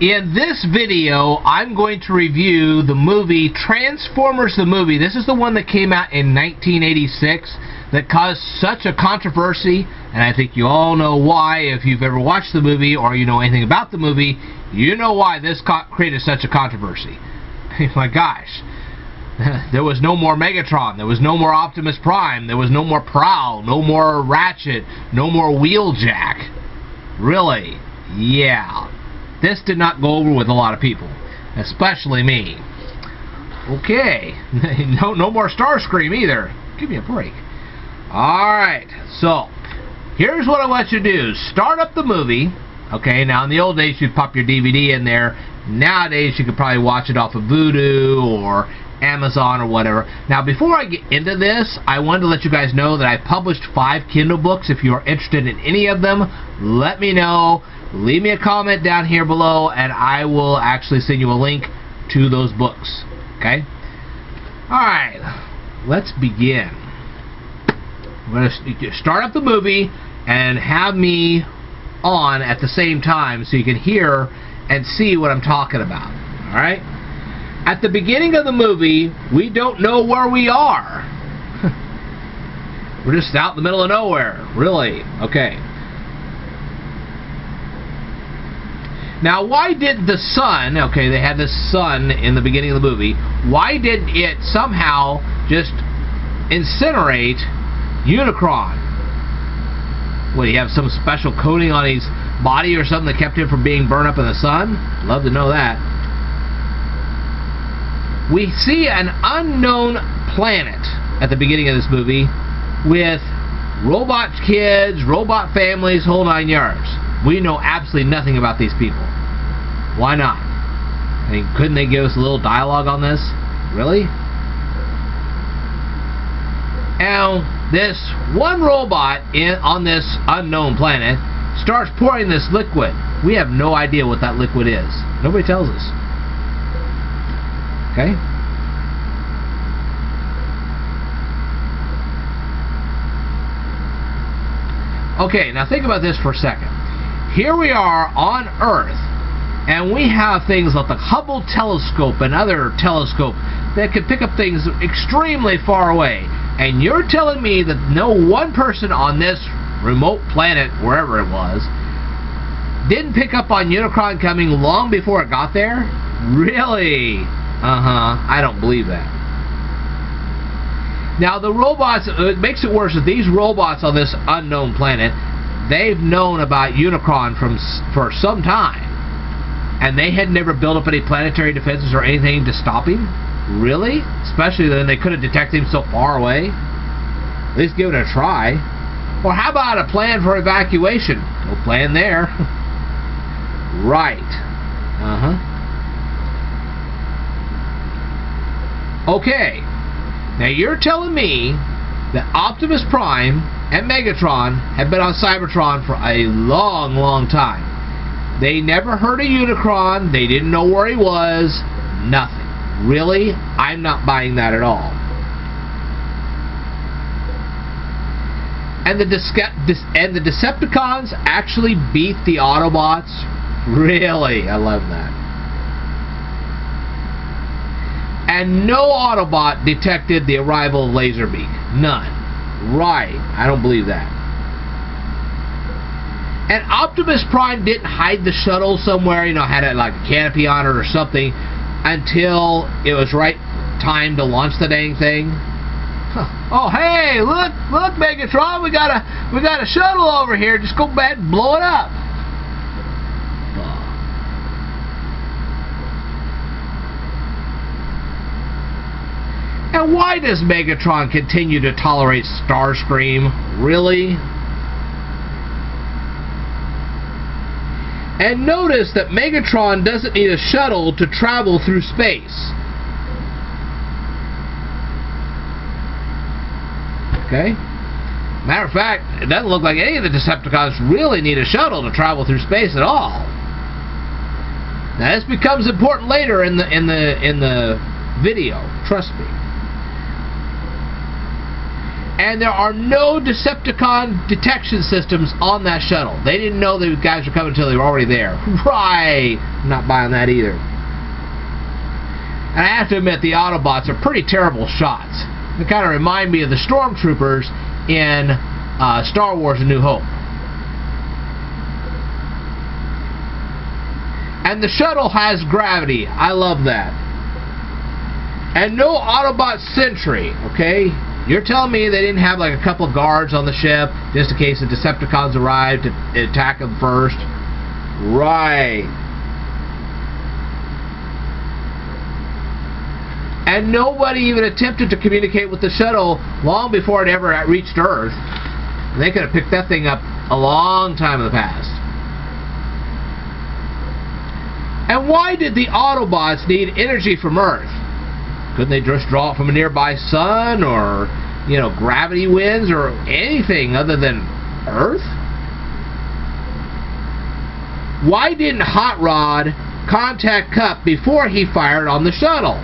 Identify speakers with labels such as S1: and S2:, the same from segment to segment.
S1: In this video, I'm going to review the movie Transformers the Movie. This is the one that came out in 1986 that caused such a controversy, and I think you all know why. If you've ever watched the movie or you know anything about the movie, you know why this created such a controversy. My gosh. There was no more Megatron, there was no more Optimus Prime, there was no more Prowl, no more Ratchet, no more Wheeljack. Really? Yeah. This did not go over with a lot of people, especially me. Okay. No more Starscream either. Give me a break. Alright, so here's what I want you to do. Start up the movie. Okay, now in the old days you'd pop your DVD in there. Nowadays you could probably watch it off of Vudu or Amazon or whatever. Now before I get into this, I wanted to let you guys know that I published 5 Kindle books. If you are interested in any of them, let me know. Leave me a comment down here below and I will actually send you a link to those books. Okay? Alright, let's begin. I'm going to start up the movie and have me on at the same time so you can hear and see what I'm talking about. Alright? At the beginning of the movie, we don't know where we are. We're just out in the middle of nowhere. Really? Okay. Now, why did the sun, okay, they had this sun in the beginning of the movie, why did it somehow just incinerate Unicron? What, do you have some special coating on his body or something that kept him from being burned up in the sun? Love to know that. We see an unknown planet at the beginning of this movie with robot kids, robot families, whole 9 yards. We know absolutely nothing about these people. Why not? I mean, couldn't they give us a little dialogue on this? Really? Now, this one robot on this unknown planet starts pouring this liquid. We have no idea what that liquid is. Nobody tells us. Okay? Okay, now think about this for a second. Here we are on Earth, and we have things like the Hubble telescope and other telescopes that can pick up things extremely far away. And you're telling me that no one person on this remote planet, wherever it was, didn't pick up on Unicron coming long before it got there? Really? I don't believe that. Now the robots, it makes it worse that these robots on this unknown planet, they've known about Unicron for some time, and they had never built up any planetary defenses or anything to stop him? Really? Especially then they couldn't detect him so far away? At least give it a try. Or how about a plan for evacuation? No plan there. Right. Okay. Now you're telling me that Optimus Prime and Megatron have been on Cybertron for a long, long time. They never heard of Unicron. They didn't know where he was. Nothing. Really? I'm not buying that at all. And the Decepticons actually beat the Autobots? Really? I love that. And no Autobot detected the arrival of Laserbeak. None. Right. I don't believe that. And Optimus Prime didn't hide the shuttle somewhere, you know, had it like a canopy on it or something until it was right time to launch the dang thing. Oh, hey, look, Megatron, we got a shuttle over here. Just go back and blow it up. And why does Megatron continue to tolerate Starscream? Really? And notice that Megatron doesn't need a shuttle to travel through space. Okay? Matter of fact, it doesn't look like any of the Decepticons really need a shuttle to travel through space at all. Now this becomes important later in the video. Trust me. And there are no Decepticon detection systems on that shuttle. They didn't know these guys were coming until they were already there. Right. I'm not buying that either. And I have to admit, the Autobots are pretty terrible shots. They kind of remind me of the Stormtroopers in Star Wars A New Hope. And the shuttle has gravity. I love that. And no Autobot sentry, okay? You're telling me they didn't have like a couple of guards on the ship just in case the Decepticons arrived to attack them first? Right. And nobody even attempted to communicate with the shuttle long before it ever reached Earth. They could have picked that thing up a long time in the past. And why did the Autobots need energy from Earth? Couldn't they just draw it from a nearby sun or, you know, gravity winds or anything other than Earth? Why didn't Hot Rod contact Kup before he fired on the shuttle?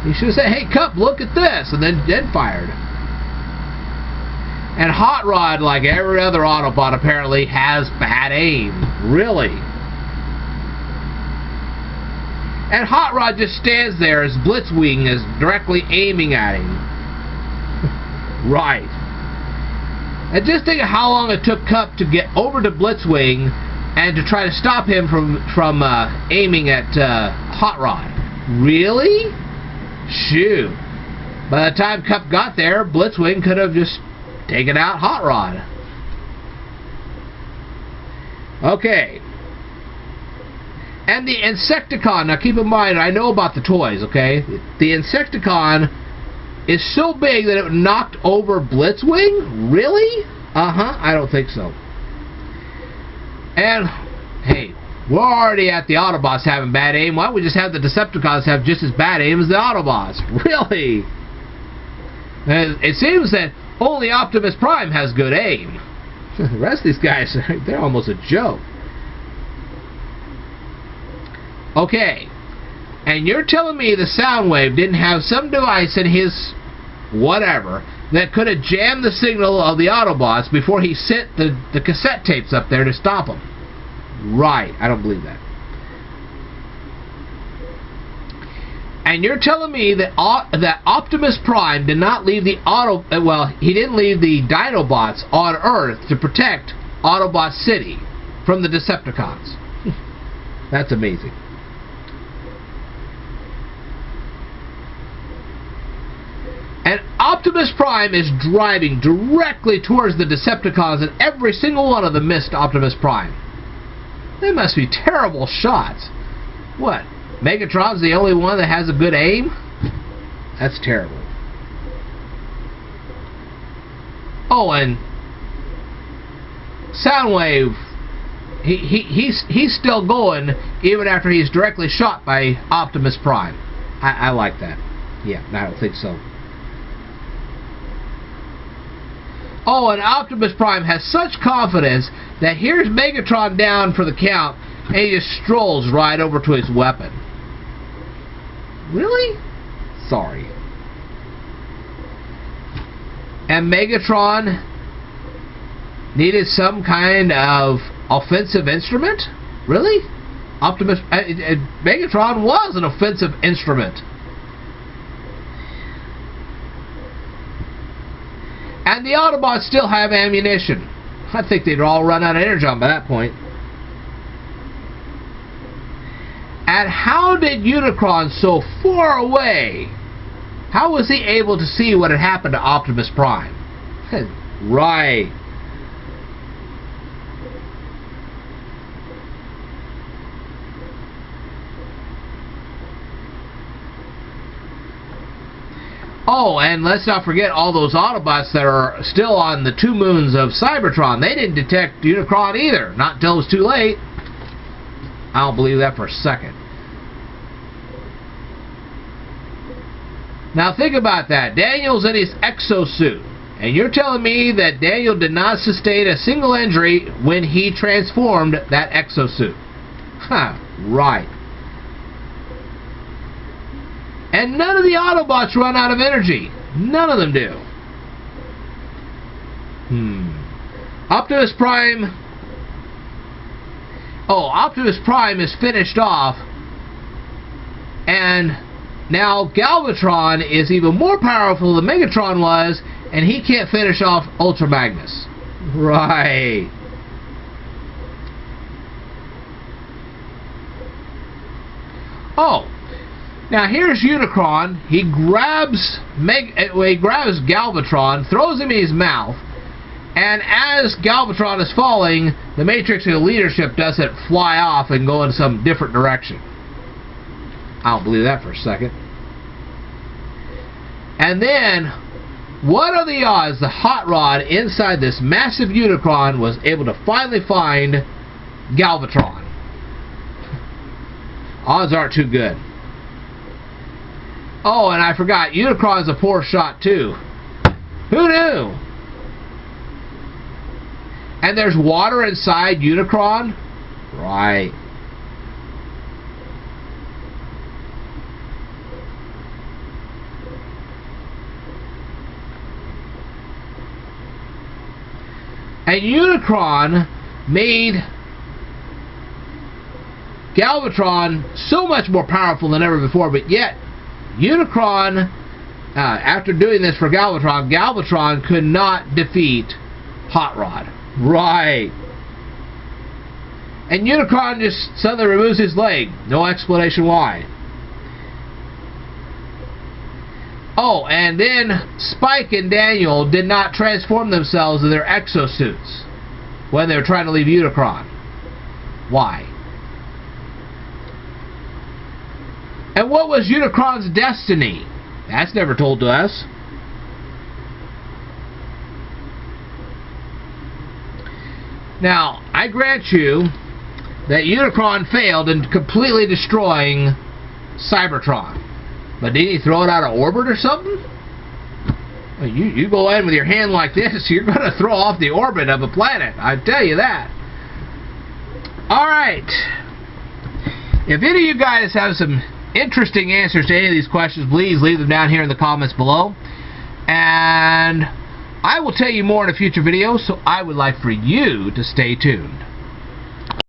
S1: He should have said, hey, Kup, look at this, and then fired. And Hot Rod, like every other Autobot, apparently has bad aim. Really? And Hot Rod just stands there as Blitzwing is directly aiming at him. Right. And just think of how long it took Kup to get over to Blitzwing and to try to stop him from aiming at Hot Rod. Really? Shoot. By the time Kup got there, Blitzwing could have just taken out Hot Rod. Okay. And the Insecticon, now keep in mind, I know about the toys, okay? The Insecticon is so big that it knocked over Blitzwing? Really? Uh-huh, I don't think so. And, hey, we're already at the Autobots having bad aim. Why don't we just have the Decepticons have just as bad aim as the Autobots? Really? And it seems that only Optimus Prime has good aim. The rest of these guys, they're almost a joke. Okay, and you're telling me the Soundwave didn't have some device in his whatever that could have jammed the signal of the Autobots before he sent the cassette tapes up there to stop them? Right, I don't believe that. And you're telling me that Optimus Prime did not leave the he didn't leave the Dinobots on Earth to protect Autobot City from the Decepticons. That's amazing. And Optimus Prime is driving directly towards the Decepticons, and every single one of them missed Optimus Prime. They must be terrible shots. What? Megatron's the only one that has a good aim? That's terrible. Oh, and Soundwave, he's still going even after he's directly shot by Optimus Prime. I like that. Yeah, I don't think so. Oh, and Optimus Prime has such confidence that here's Megatron down for the count, and he just strolls right over to his weapon. Really? Sorry. And Megatron needed some kind of offensive instrument? Really? Megatron was an offensive instrument. And the Autobots still have ammunition. I think they'd all run out of energon by that point. And how did Unicron, so far away, how was he able to see what had happened to Optimus Prime? Right. Oh, and let's not forget all those Autobots that are still on the 2 moons of Cybertron. They didn't detect Unicron either, not until it was too late. I don't believe that for a second. Now think about that. Daniel's in his exosuit, and you're telling me that Daniel did not sustain a single injury when he transformed that exosuit. Huh, right. And none of the Autobots run out of energy. None of them do. Optimus Prime... Oh, Optimus Prime is finished off. And now Galvatron is even more powerful than Megatron was, and he can't finish off Ultra Magnus. Right. Oh, now here's Unicron. He grabs Galvatron, throws him in his mouth, and as Galvatron is falling, the Matrix of leadership doesn't fly off and go in some different direction. I don't believe that for a second. And then, what are the odds the Hot Rod inside this massive Unicron was able to finally find Galvatron? Odds aren't too good. Oh, and I forgot, Unicron's a poor shot too. Who knew? And there's water inside Unicron? Right. And Unicron made Galvatron so much more powerful than ever before, but yet Unicron, after doing this for Galvatron, Galvatron could not defeat Hot Rod. Right. And Unicron just suddenly removes his leg. No explanation why. Oh, and then Spike and Daniel did not transform themselves in their exosuits when they were trying to leave Unicron. Why? And what was Unicron's destiny? That's never told to us. Now, I grant you that Unicron failed in completely destroying Cybertron. But did he throw it out of orbit or something? Well, you go in with your hand like this, you're going to throw off the orbit of a planet. I tell you that. Alright. If any of you guys have some interesting answers to any of these questions, please leave them down here in the comments below. And I will tell you more in a future video, so I would like for you to stay tuned.